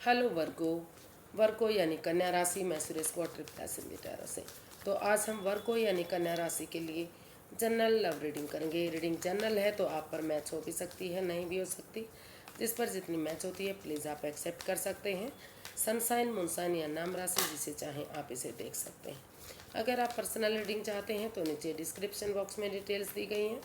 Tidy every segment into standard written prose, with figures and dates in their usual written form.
Hello वर्गो। वर्गो यानी कन्या राशि। मैं सुरेश ट्रिपल सिंधी टैरो से। तो आज हम वर्गो यानी कन्या राशि के लिए जनरल लव रीडिंग करेंगे। रीडिंग जनरल है तो आप पर मैच हो भी सकती है, नहीं भी हो सकती। जिस पर जितनी मैच होती है प्लीज़ आप एक्सेप्ट कर सकते हैं। सनसाइन, मूनसाइन या नाम राशि, जिसे चाहें आप इसे देख सकते हैं। अगर आप पर्सनल रीडिंग चाहते हैं तो नीचे डिस्क्रिप्शन बॉक्स में डिटेल्स दी गई हैं,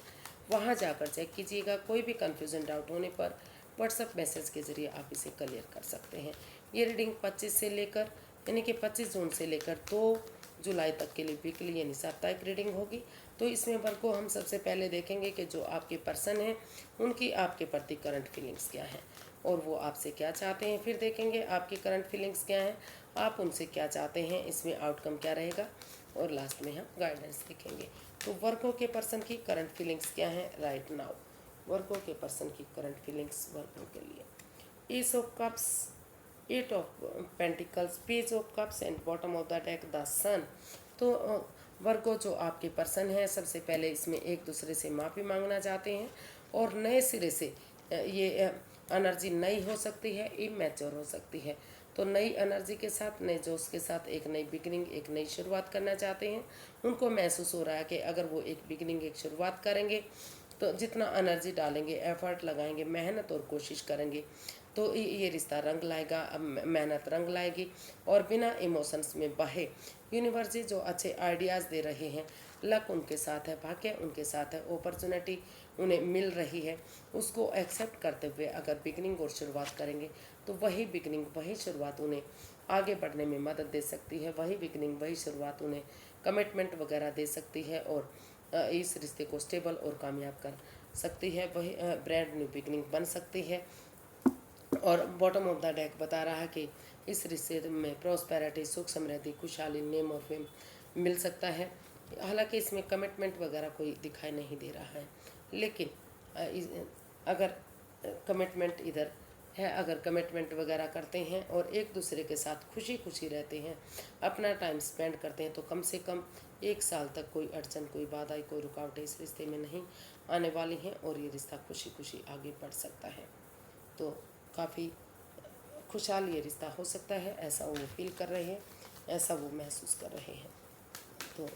वहाँ जाकर चेक कीजिएगा। कोई भी कन्फ्यूज़न, डाउट होने पर व्हाट्सएप मैसेज के ज़रिए आप इसे क्लियर कर सकते हैं। ये रीडिंग 25 से लेकर यानी कि 25 जून से लेकर 2 जुलाई तक के लिए वीकली यानी साप्ताहिक रीडिंग होगी। तो इसमें वर्ग को हम सबसे पहले देखेंगे कि जो आपके पर्सन हैं उनकी आपके प्रति करंट फीलिंग्स क्या हैं और वो आपसे क्या चाहते हैं। फिर देखेंगे आपकी करंट फीलिंग्स क्या हैं, आप उनसे क्या चाहते हैं, इसमें आउटकम क्या रहेगा, और लास्ट में हम गाइडेंस देखेंगे। तो वर्गों के पर्सन की करंट फीलिंग्स क्या हैं राइट नाउ। वर्गों के पर्सन की करंट फीलिंग्स वर्गों के लिए ace of cups, 8 of pentacles, page of cups and bottom of the deck the sun. तो वर्गो जो आपके पर्सन हैं, सबसे पहले इसमें एक दूसरे से माफ़ी मांगना चाहते हैं और नए सिरे से ये एनर्जी नई हो सकती है, इमैच्योर हो सकती है। तो नई एनर्जी के साथ, नए जोश के साथ एक नई बिगिनिंग, एक नई शुरुआत करना चाहते हैं। उनको महसूस हो रहा है कि अगर वो एक बिगिनिंग, एक शुरुआत करेंगे तो जितना एनर्जी डालेंगे, एफर्ट लगाएंगे, मेहनत और कोशिश करेंगे तो ये रिश्ता रंग लाएगा। अब मेहनत रंग लाएगी और बिना इमोशंस में बहे यूनिवर्स जी जो अच्छे आइडियाज़ दे रहे हैं, लक उनके साथ है, भाग्य उनके साथ है, अपॉर्चुनिटी उन्हें मिल रही है, उसको एक्सेप्ट करते हुए अगर बिगनिंग और शुरुआत करेंगे तो वही बिगनिंग, वही शुरुआत उन्हें आगे बढ़ने में मदद दे सकती है। वही बिगनिंग, वही शुरुआत उन्हें कमिटमेंट वगैरह दे सकती है और इस रिश्ते को स्टेबल और कामयाब कर सकती है। वही ब्रांड न्यू बिगनिंग बन सकती है। और बॉटम ऑफ द डेक बता रहा है कि इस रिश्ते में प्रॉस्पेरिटी, सुख समृद्धि, खुशहाली, नेम और फेम मिल सकता है। हालांकि इसमें कमिटमेंट वगैरह कोई दिखाई नहीं दे रहा है, लेकिन अगर कमिटमेंट इधर है, अगर कमिटमेंट वगैरह करते हैं और एक दूसरे के साथ खुशी खुशी रहते हैं, अपना टाइम स्पेंड करते हैं, तो कम से कम 1 साल तक कोई अड़चन, कोई बाधा, कोई रुकावटें इस रिश्ते में नहीं आने वाली हैं और ये रिश्ता खुशी खुशी आगे बढ़ सकता है। तो काफ़ी खुशहाल ये रिश्ता हो सकता है, ऐसा वो फील कर रहे हैं, ऐसा वो महसूस कर रहे हैं। तो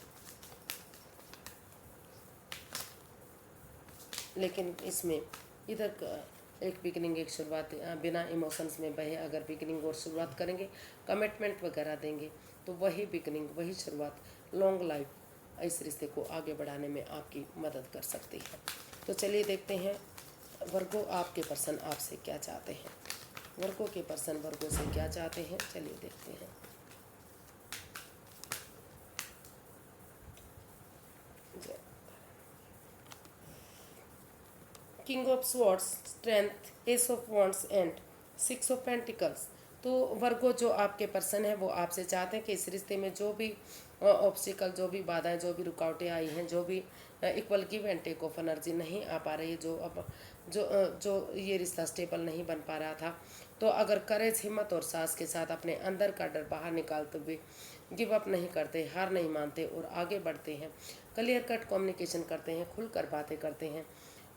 लेकिन इसमें इधर एक बिगिनिंग, एक शुरुआत, बिना इमोशंस में बहे अगर बिगिनिंग और शुरुआत करेंगे, कमिटमेंट वगैरह देंगे, तो वही बिगिनिंग, वही शुरुआत लॉन्ग लाइफ इस रिश्ते को आगे बढ़ाने में आपकी मदद कर सकती है। तो चलिए देखते हैं वर्गो आपके पर्सन आपसे क्या चाहते हैं। वर्गो के पर्सन वर्गो से क्या चाहते हैं, चलिए देखते हैं। King of swords, strength, S of wands and 6 of pentacles. तो वर्गो जो आपके पर्सन है वो आपसे चाहते हैं कि इस रिश्ते में जो भी ऑब्स्टिकल, जो भी बाधाएं, जो भी रुकावटें आई हैं, जो भी equal give and take of energy नहीं आ पा रही है, जो अब जो ये रिश्ता स्टेबल नहीं बन पा रहा था, तो अगर करेज, हिम्मत और साहस के साथ अपने अंदर का डर बाहर निकालते हुए गिव अप नहीं करते, हार नहीं मानते और आगे बढ़ते हैं, क्लियर कट कम्युनिकेशन करते हैं, खुलकर बातें करते हैं,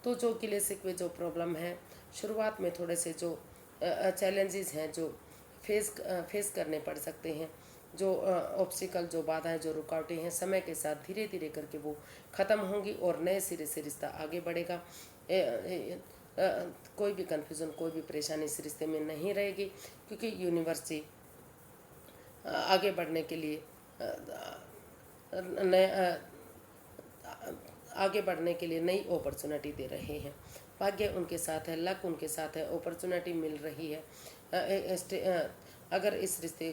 तो जो गिले शिकवे, जो प्रॉब्लम है, शुरुआत में थोड़े से जो चैलेंजेस हैं जो फेस करने पड़ सकते हैं, जो ऑब्स्टिकल, जो बाधाएं, जो रुकावटें हैं, समय के साथ धीरे धीरे करके वो ख़त्म होंगी और नए सिरे से रिश्ता आगे बढ़ेगा। कोई भी कन्फ्यूज़न, कोई भी परेशानी इस रिश्ते में नहीं रहेगी, क्योंकि यूनिवर्सिटी आगे बढ़ने के लिए नए आगे बढ़ने के लिए नई अपॉर्चुनिटी दे रहे हैं। भाग्य उनके साथ है, लक उनके साथ है, अपॉर्चुनिटी मिल रही है। अगर इस रिश्ते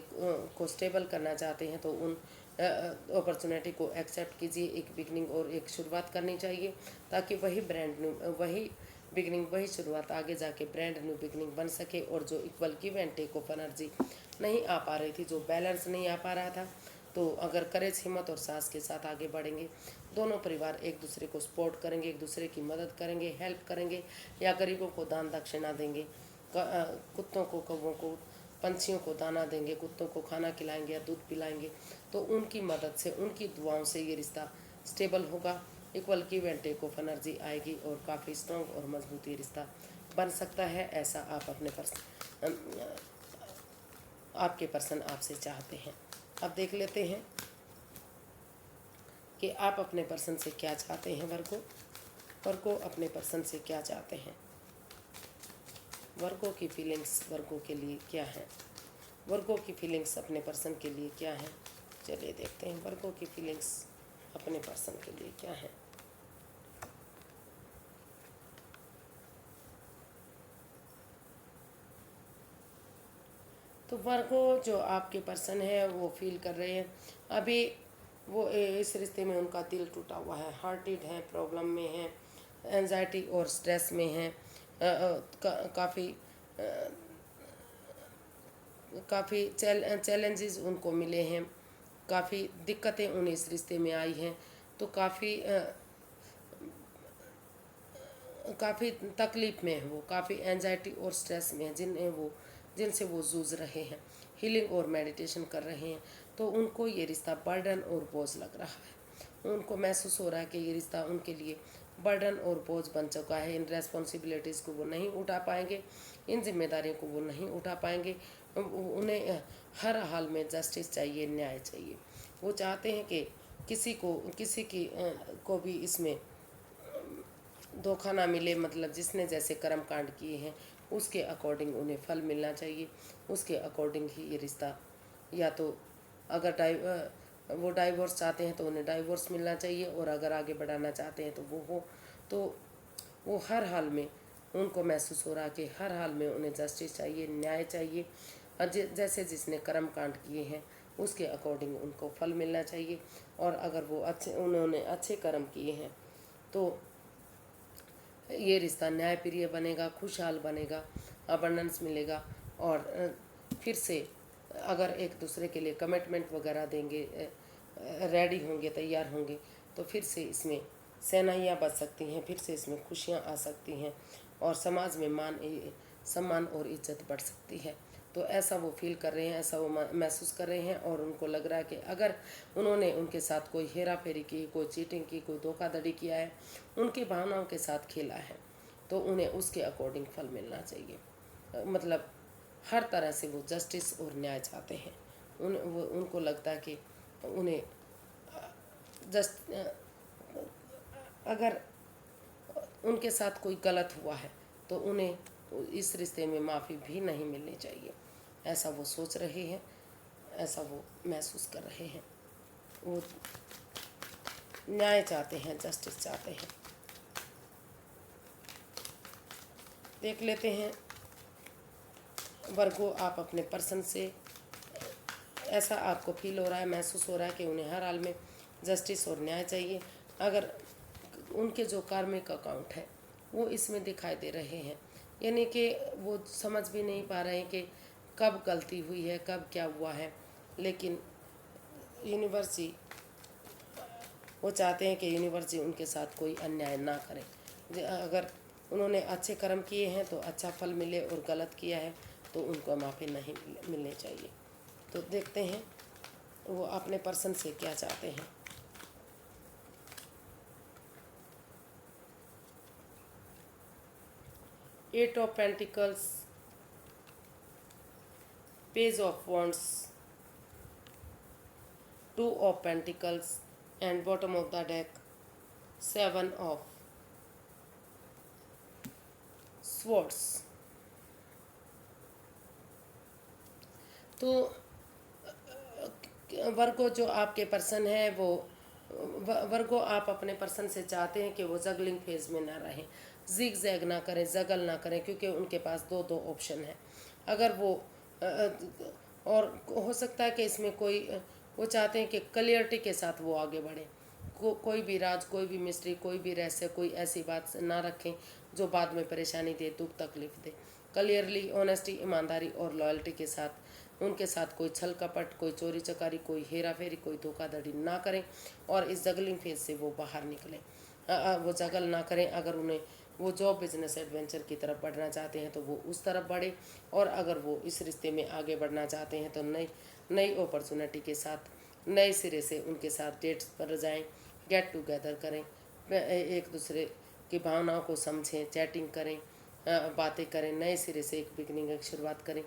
को स्टेबल करना चाहते हैं तो उन अपॉर्चुनिटी को एक्सेप्ट कीजिए। एक बिगनिंग और एक शुरुआत करनी चाहिए, ताकि वही ब्रांड न्यू, वही बिगनिंग, वही शुरुआत आगे जाके ब्रांड न्यू बिगनिंग बन सके। और जो equal give and take of energy नहीं आ पा रही थी, जो बैलेंस नहीं आ पा रहा था, तो अगर करेज, हिम्मत और साहस के साथ आगे बढ़ेंगे, दोनों परिवार एक दूसरे को सपोर्ट करेंगे, एक दूसरे की मदद करेंगे, हेल्प करेंगे, या गरीबों को दान दक्षिणा देंगे, कुत्तों को, कौवों को, पंछियों को दाना देंगे, कुत्तों को खाना खिलाएंगे या दूध पिलाएंगे, तो उनकी मदद से, उनकी दुआओं से ये रिश्ता स्टेबल होगा, equal give and take of energy आएगी और काफ़ी स्ट्रॉन्ग और मजबूत ये रिश्ता बन सकता है। ऐसा आप अपने आपके पर्सन आपसे चाहते हैं। अब देख लेते हैं कि आप अपने पर्सन से क्या चाहते हैं। वर्गो अपने पर्सन से क्या चाहते हैं। वर्गो की फीलिंग्स वर्गो के लिए क्या है। वर्गो की फीलिंग्स अपने पर्सन के लिए क्या है। चलिए देखते हैं वर्गो की फीलिंग्स अपने पर्सन के लिए क्या है। तो वर्गो जो आपके पर्सन है वो फील कर रहे हैं अभी, वो इस रिश्ते में उनका दिल टूटा हुआ है, हार्टेड है, प्रॉब्लम में है, एंजाइटी और स्ट्रेस में है। काफ़ी काफ़ी चैलेंजेस उनको मिले हैं, काफ़ी दिक्कतें उन्हें इस रिश्ते में आई हैं। तो काफ़ी तकलीफ़ में है वो, काफ़ी एंजाइटी और स्ट्रेस में है जिनसे वो जूझ रहे हैं। हीलिंग और मेडिटेशन कर रहे हैं। तो उनको ये रिश्ता बर्डन और बोझ लग रहा है। उनको महसूस हो रहा है कि ये रिश्ता उनके लिए बर्डन और बोझ बन चुका है। इन रेस्पॉन्सिबिलिटीज़ को वो नहीं उठा पाएंगे, इन जिम्मेदारियों को वो नहीं उठा पाएंगे। उन्हें हर हाल में जस्टिस चाहिए, न्याय चाहिए। वो चाहते हैं कि किसी को भी इसमें धोखा ना मिले, मतलब जिसने जैसे कर्म कांड किए हैं उसके अकॉर्डिंग उन्हें फल मिलना चाहिए। उसके अकॉर्डिंग ही ये रिश्ता, या तो अगर वो डाइवोर्स चाहते हैं तो उन्हें डाइवोर्स मिलना चाहिए, और अगर आगे बढ़ाना चाहते हैं तो वो हो। तो वो हर हाल में उनको महसूस हो रहा कि हर हाल में उन्हें जस्टिस चाहिए, न्याय चाहिए। और जैसे जिसने कर्म कांड किए हैं उसके अकॉर्डिंग उनको फल मिलना चाहिए। और अगर उन्होंने अच्छे कर्म किए हैं तो ये रिश्ता न्यायप्रिय बनेगा, खुशहाल बनेगा, अबंडेंस मिलेगा। और फिर से अगर एक दूसरे के लिए कमिटमेंट वगैरह देंगे, रेडी होंगे, तैयार होंगे, तो फिर से इसमें सेनाइयाँ बच सकती हैं, फिर से इसमें खुशियाँ आ सकती हैं, और समाज में सम्मान और इज्जत बढ़ सकती है। तो ऐसा वो फील कर रहे हैं, ऐसा वो महसूस कर रहे हैं। और उनको लग रहा है कि अगर उन्होंने उनके साथ कोई हेरा फेरी की, कोई चीटिंग की, कोई धोखाधड़ी किया है, उनकी भावनाओं के साथ खेला है, तो उन्हें उसके अकॉर्डिंग फल मिलना चाहिए। मतलब हर तरह से वो जस्टिस और न्याय चाहते हैं। उनको लगता है कि उन्हें जस्ट अगर उनके साथ कोई गलत हुआ है तो उन्हें इस रिश्ते में माफ़ी भी नहीं मिलनी चाहिए। ऐसा वो सोच रहे हैं, ऐसा वो महसूस कर रहे हैं। वो न्याय चाहते हैं, जस्टिस चाहते हैं। देख लेते हैं वर्गो, आप अपने पर्सन से ऐसा आपको फील हो रहा है, महसूस हो रहा है कि उन्हें हर हाल में जस्टिस और न्याय चाहिए। अगर उनके जो कार्मिक अकाउंट है वो इसमें दिखाई दे रहे हैं, यानी कि वो समझ भी नहीं पा रहे हैं कि कब गलती हुई है, कब क्या हुआ है। लेकिन यूनिवर्सिटी, वो चाहते हैं कि यूनिवर्सिटी उनके साथ कोई अन्याय ना करे। अगर उन्होंने अच्छे कर्म किए हैं तो अच्छा फल मिले, और गलत किया है तो उनको माफ़ी नहीं मिलनी चाहिए। तो देखते हैं वो अपने पर्सन से क्या चाहते हैं। Eight of pentacles, page of wands, two of pentacles, and bottom of the deck seven of swords. तो वर्गो जो आपके पर्सन है वो वर्गो, आप अपने पर्सन से चाहते हैं कि वो जगलिंग फेज में ना रहें, जिग जैग ना करें, जगल ना करें, क्योंकि उनके पास दो ऑप्शन है। अगर वो और हो सकता है कि इसमें वो चाहते हैं कि क्लियरिटी के साथ वो आगे बढ़ें। कोई भी राज, कोई भी मिस्ट्री, कोई भी रहस्य, कोई ऐसी बात ना रखें जो बाद में परेशानी दे, दुख तकलीफ दे। क्लियरली, ऑनेस्टी, ईमानदारी और लॉयल्टी के साथ उनके साथ कोई छल कपट, कोई चोरी चकारी, कोई हेरा फेरी, कोई धोखाधड़ी ना करें, और इस जगलिंग फेज से वो बाहर निकलें। वो जगल ना करें। अगर उन्हें वो जॉब, बिजनेस, एडवेंचर की तरफ बढ़ना चाहते हैं तो वो उस तरफ बढ़े, और अगर वो इस रिश्ते में आगे बढ़ना चाहते हैं तो नई नई अपॉर्चुनिटी के साथ नए सिरे से उनके साथ डेट्स पर जाएं, गेट टुगेदर करें, एक दूसरे की भावनाओं को समझें, चैटिंग करें, बातें करें, नए सिरे से एक बिगनिंग, एक शुरुआत करें।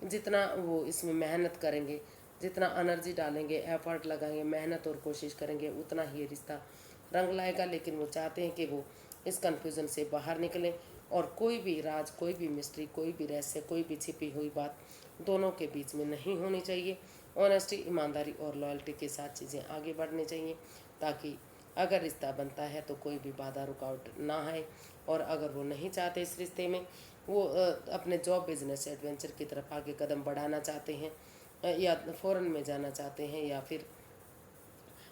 जितना वो इसमें मेहनत करेंगे, जितना एनर्जी डालेंगे, एफर्ट लगाएंगे, मेहनत और कोशिश करेंगे, उतना ही ये रिश्ता रंग लाएगा। लेकिन वो चाहते हैं कि वो इस कन्फ्यूज़न से बाहर निकलें और कोई भी राज, कोई भी मिस्ट्री, कोई भी रहस्य, कोई भी छिपी हुई बात दोनों के बीच में नहीं होनी चाहिए। ऑनेस्टी, ईमानदारी और लॉयल्टी के साथ चीज़ें आगे बढ़नी चाहिए, ताकि अगर रिश्ता बनता है तो कोई भी बाधा रुकावट ना आए। और अगर वो नहीं चाहते इस रिश्ते में, वो अपने जॉब, बिजनेस, एडवेंचर की तरफ आगे कदम बढ़ाना चाहते हैं, या फॉरेन में जाना चाहते हैं, या फिर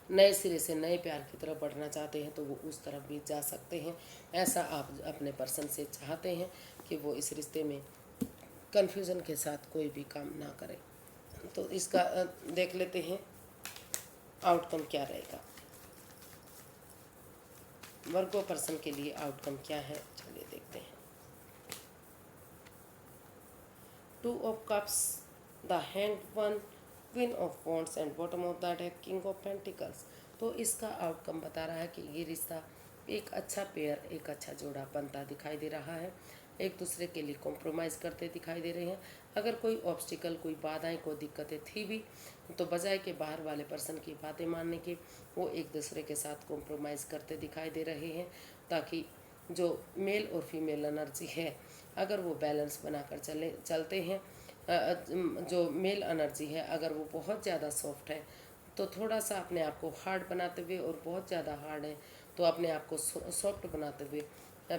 नए सिरे से नए प्यार की तरफ बढ़ना चाहते हैं, तो वो उस तरफ भी जा सकते हैं। ऐसा आप अपने पर्सन से चाहते हैं कि वो इस रिश्ते में कन्फ्यूज़न के साथ कोई भी काम ना करें। तो इसका देख लेते हैं आउटकम क्या रहेगा। वर्गो पर्सन के लिए आउटकम क्या है, चलिए देखते हैं। 2 of cups, the hanged one, queen of wands and bottom of the deck, king of pentacles. तो इसका आउटकम बता रहा है कि ये रिश्ता एक अच्छा पेयर, एक अच्छा जोड़ा बनता दिखाई दे रहा है। एक दूसरे के लिए कॉम्प्रोमाइज़ करते दिखाई दे रहे हैं। अगर कोई ऑब्स्टिकल, कोई बाधाएं, कोई दिक्कतें थी भी, तो बजाय के बाहर वाले पर्सन की बातें मानने के, वो एक दूसरे के साथ कॉम्प्रोमाइज़ करते दिखाई दे रहे हैं, ताकि जो मेल और फीमेल एनर्जी है, अगर वो बैलेंस बनाकर चलते हैं, जो मेल एनर्जी है अगर वो बहुत ज़्यादा सॉफ्ट है तो थोड़ा सा अपने आप को हार्ड बनाते हुए, और बहुत ज़्यादा हार्ड है तो अपने आप को सॉफ्ट बनाते हुए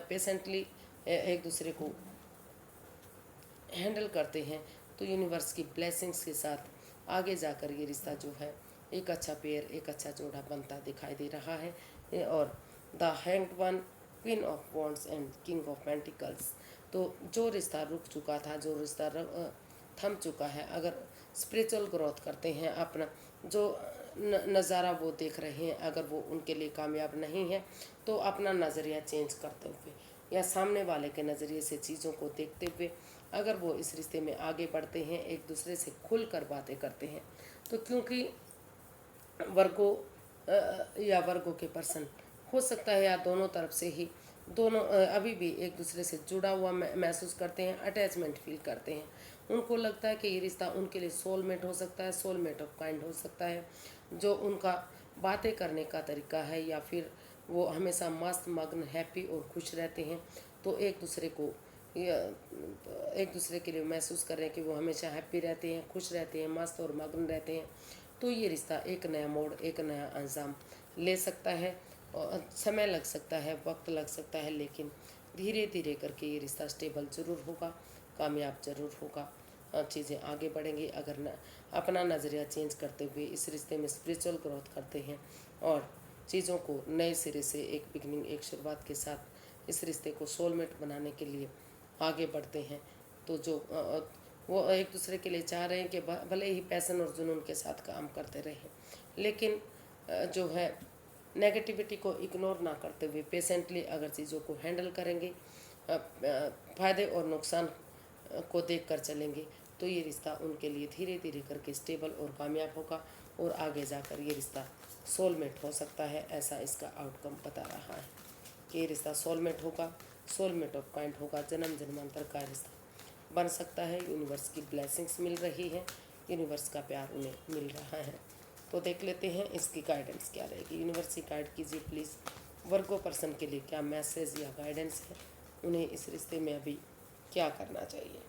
पेशेंटली एक दूसरे को हैंडल करते हैं, तो यूनिवर्स की ब्लेसिंग्स के साथ आगे जाकर ये रिश्ता जो है एक अच्छा पेयर, एक अच्छा जोड़ा बनता दिखाई दे रहा है। और the hanged one, queen of wands and king of pentacles. तो जो रिश्ता रुक चुका था, जो रिश्ता थम चुका है, अगर स्पिरिचुअल ग्रोथ करते हैं, अपना जो नज़ारा वो देख रहे हैं, अगर वो उनके लिए कामयाब नहीं है, तो अपना नज़रिया चेंज करते हुए या सामने वाले के नज़रिए से चीज़ों को देखते हुए अगर वो इस रिश्ते में आगे बढ़ते हैं, एक दूसरे से खुल कर बातें करते हैं, तो क्योंकि वर्गो या वर्गो के पर्सन हो सकता है या दोनों तरफ से ही, दोनों अभी भी एक दूसरे से जुड़ा हुआ महसूस करते हैं, अटैचमेंट फील करते हैं। उनको लगता है कि ये रिश्ता उनके लिए सोलमेट हो सकता है, सोलमेट ऑफ काइंड हो सकता है, जो उनका बातें करने का तरीका है, या फिर वो हमेशा मस्त, मग्न, हैप्पी और खुश रहते हैं। तो एक दूसरे को एक दूसरे के लिए महसूस कर रहे हैं कि वो हमेशा हैप्पी रहते हैं, खुश रहते हैं, मस्त और मग्न रहते हैं। तो ये रिश्ता एक नया मोड़, एक नया अंजाम ले सकता है, और समय लग सकता है, वक्त लग सकता है, लेकिन धीरे धीरे करके ये रिश्ता स्टेबल ज़रूर होगा, कामयाब ज़रूर होगा, चीज़ें आगे बढ़ेंगी अगर अपना नज़रिया चेंज करते हुए इस रिश्ते में स्पिरिचुअल ग्रोथ करते हैं और चीज़ों को नए सिरे से एक बिगनिंग, एक शुरुआत के साथ इस रिश्ते को सोलमेट बनाने के लिए आगे बढ़ते हैं। तो जो वो एक दूसरे के लिए चाह रहे हैं कि भले ही पैशन और जुनून के साथ काम करते रहें, लेकिन जो है नेगेटिविटी को इग्नोर ना करते हुए पेशेंटली अगर चीज़ों को हैंडल करेंगे, फ़ायदे और नुकसान को देख कर चलेंगे, तो ये रिश्ता उनके लिए धीरे धीरे करके स्टेबल और कामयाब होगा, और आगे जाकर ये रिश्ता सोलमेट हो सकता है। ऐसा इसका आउटकम बता रहा है कि ये रिश्ता सोलमेट होगा, सोलमेट ऑफ काइंड होगा, जन्म जन्मांतर का रिश्ता बन सकता है। यूनिवर्स की ब्लेसिंग्स मिल रही है, यूनिवर्स का प्यार उन्हें मिल रहा है। तो देख लेते हैं इसकी गाइडेंस क्या रहेगी। यूनिवर्स की गाइड कीजिए प्लीज़, वर्गो पर्सन के लिए क्या मैसेज या गाइडेंस है, उन्हें इस रिश्ते में अभी क्या करना चाहिए।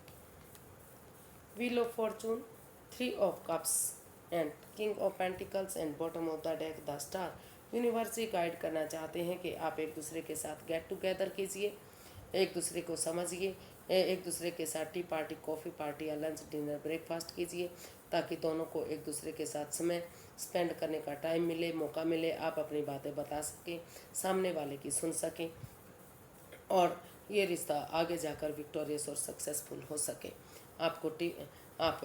Wheel of Fortune, 3 of cups and king of pentacles and bottom of the deck the star. Universe he guide करना चाहते हैं कि आप एक दूसरे के साथ गेट टुगेदर कीजिए, एक दूसरे को समझिए, एक दूसरे के साथ टी पार्टी, कॉफ़ी पार्टी या लंच, डिनर, ब्रेकफास्ट कीजिए, ताकि दोनों को एक दूसरे के साथ समय स्पेंड करने का टाइम मिले, मौका मिले, आप अपनी बातें बता सकें, सामने वाले की सुन सकें, और ये रिश्ता आगे जाकर विक्टोरियस और सक्सेसफुल हो सके। आपको आप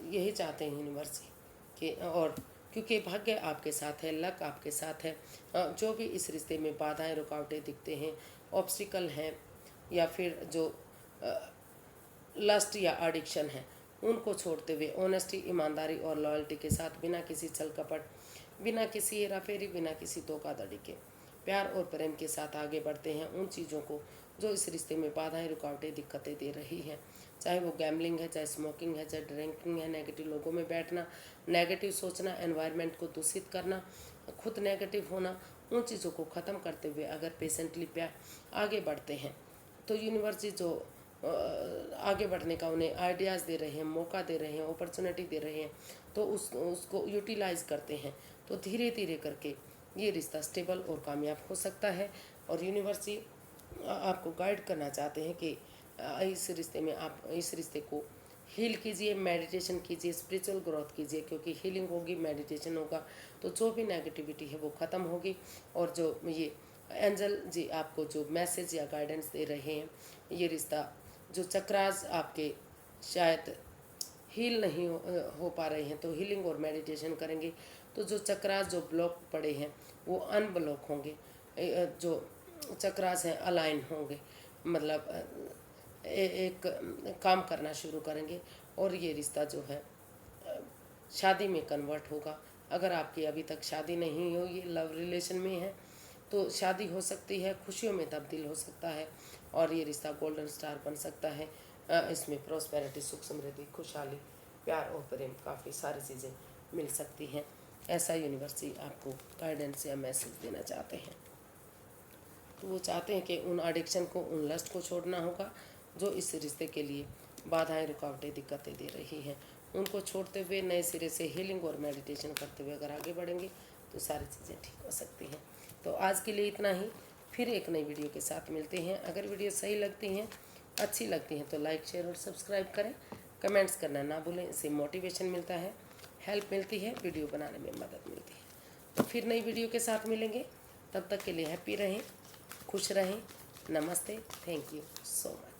यही चाहते हैं यूनिवर्स कि, और क्योंकि भाग्य आपके साथ है, लक आपके साथ है, जो भी इस रिश्ते में बाधाएं, रुकावटें दिखते हैं, ऑब्स्टिकल हैं, या फिर जो लस्ट या एडिक्शन है, उनको छोड़ते हुए ऑनेस्टी, ईमानदारी और लॉयल्टी के साथ, बिना किसी छल कपट, बिना किसी हेराफेरी, बिना किसी धोखाधड़ी के प्यार और प्रेम के साथ आगे बढ़ते हैं। उन चीज़ों को जो इस रिश्ते में बाधाएं, रुकावटें, दिक्कतें दे रही हैं। चाहे वो गैम्बलिंग है, चाहे स्मोकिंग है, चाहे ड्रिंकिंग है, नेगेटिव लोगों में बैठना, नेगेटिव सोचना, एनवायरनमेंट को दूषित करना, खुद नेगेटिव होना, उन चीज़ों को ख़त्म करते हुए अगर पेशेंटली आगे बढ़ते हैं तो यूनिवर्स जो आगे बढ़ने का उन्हें आइडियाज़ दे रहे हैं, मौका दे रहे हैं, अपॉर्चुनिटी दे रहे हैं, तो उसको यूटिलाइज करते हैं, तो धीरे धीरे करके ये रिश्ता स्टेबल और कामयाब हो सकता है। और यूनिवर्स आपको गाइड करना चाहते हैं कि इस रिश्ते में आप इस रिश्ते को हील कीजिए, मेडिटेशन कीजिए, स्पिरिचुअल ग्रोथ कीजिए, क्योंकि हीलिंग होगी, मेडिटेशन होगा तो जो भी नेगेटिविटी है वो ख़त्म होगी। और जो ये एंजल जी आपको जो मैसेज या गाइडेंस दे रहे हैं, ये रिश्ता जो चक्रास आपके शायद हील नहीं हो पा रहे हैं, तो हीलिंग और मेडिटेशन करेंगे तो जो चक्रास जो ब्लॉक पड़े हैं वो अनब्लॉक होंगे, जो चक्रास हैं अलाइन होंगे, मतलब एक काम करना शुरू करेंगे और ये रिश्ता जो है शादी में कन्वर्ट होगा। अगर आपकी अभी तक शादी नहीं हुई, लव रिलेशन में है, तो शादी हो सकती है, खुशियों में तब्दील हो सकता है और ये रिश्ता गोल्डन स्टार बन सकता है। इसमें प्रॉस्पेरिटी, सुख समृद्धि, खुशहाली, प्यार और प्रेम, काफ़ी सारी चीज़ें मिल सकती हैं। ऐसा यूनिवर्स आपको गाइडेंस या मैसेज देना चाहते हैं। तो वो चाहते हैं कि उन एडिक्शन को, उन लस्ट को छोड़ना होगा जो इस रिश्ते के लिए बाधाएं, रुकावटें, दिक्कतें दे रही हैं। उनको छोड़ते हुए नए सिरे से हीलिंग और मेडिटेशन करते हुए अगर आगे बढ़ेंगे तो सारी चीज़ें ठीक हो सकती हैं। तो आज के लिए इतना ही, फिर एक नई वीडियो के साथ मिलते हैं। अगर वीडियो सही लगती हैं, अच्छी लगती हैं तो लाइक, शेयर और सब्सक्राइब करें। कमेंट्स करना ना भूलें, इससे मोटिवेशन मिलता है, हेल्प मिलती है, वीडियो बनाने में मदद मिलती है। तो फिर नई वीडियो के साथ मिलेंगे, तब तक के लिए हैप्पी रहें, खुश रहें। नमस्ते, थैंक यू सो मच।